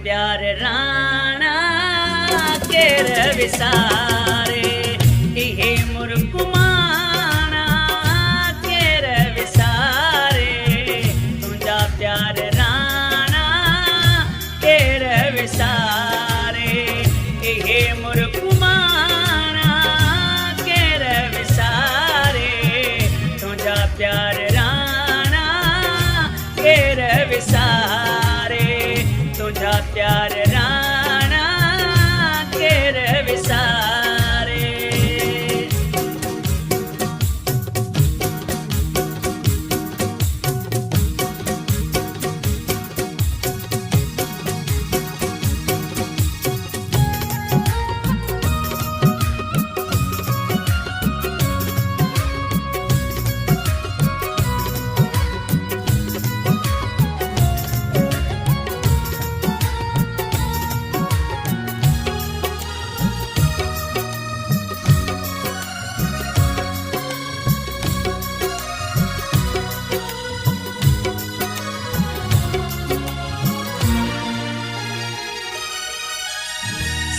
प्यार राणा केर विसारे इहे मुर्कुमाना केर विसारे तुझा प्यार राणा केर विसारे इहे मुर्कुमाना केर विसारे तुझा प्यार राणा केर विसारे तुझा प्यार राणा केर विसारे।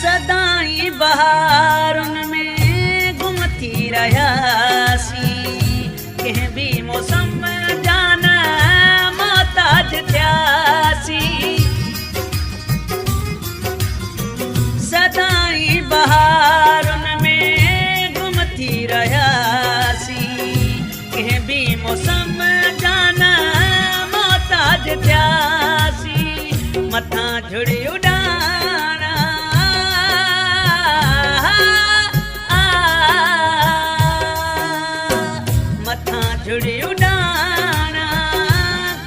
सदाई बहारुन में घुमती रहियासी कंहिं बि मौसम जान मोहताज थियासी सदाई बहारुन में घुमती रहियासी कंहिं बि मौसम जान मोहताज थियासी मथां झुड़ी उॾाणा झुड़ी उॾाणा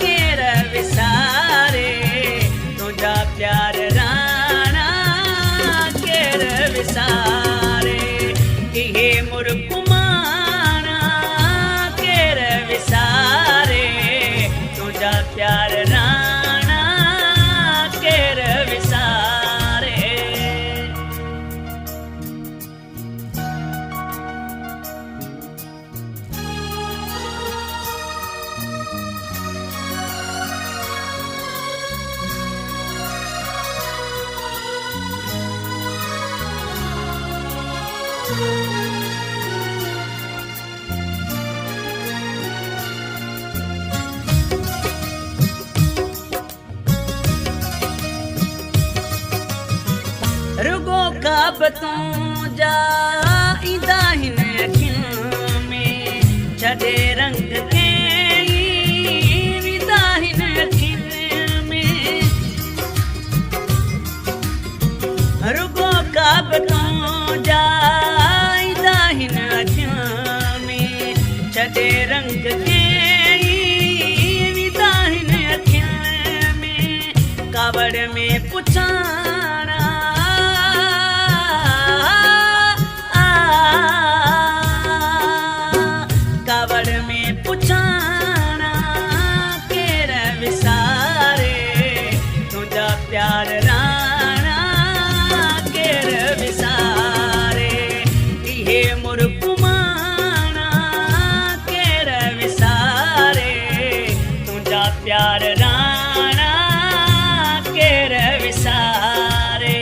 केर विसारे तुझा प्यार राणा केर विसारे इहे मुर्कुमाना केर विसारे तुझा प्यार राणा केर विसारे। रुगो काबतों जा ईंदा हिन अखियुनि में छॾे रंग के ईंदा हिन अखियुनि में रुगो काबतों जा ईंदा हिन अखियुनि में छॾे रंग के ईंदा हिन अखियुनि में कावड़ में पुछाणा कावड़ में पुछाणा केर विसारे तुझा प्यार राणा केर विसारे इहे मुर्कुमाना केर विसारे तुझा प्यार राणा केर विसारे।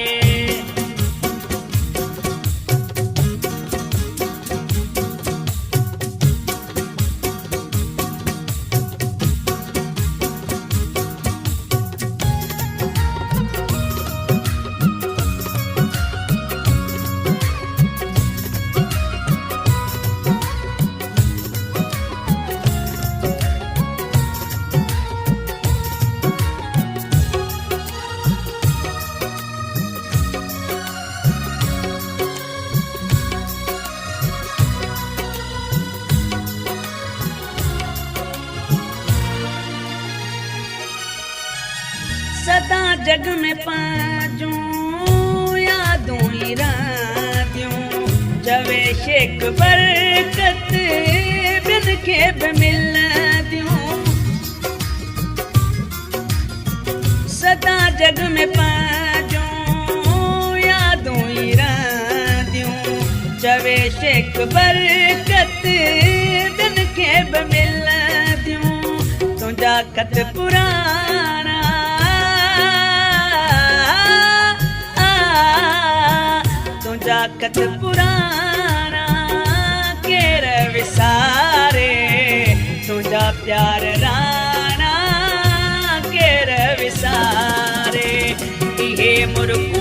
सदा जग में पाजूं यादूं ई रातियूं जवे शेख बरकत बिन खे बि मिलंदियूं सदा जग में पाजूं यादूं ई रातियूं जवे शेख बरकत बिन खे बि मिलंदियूं तुंहिंजा खत पुराणा वक़्त पुराना केर विसारे तुझा प्यार राना केर विसारे इहे मुर्ख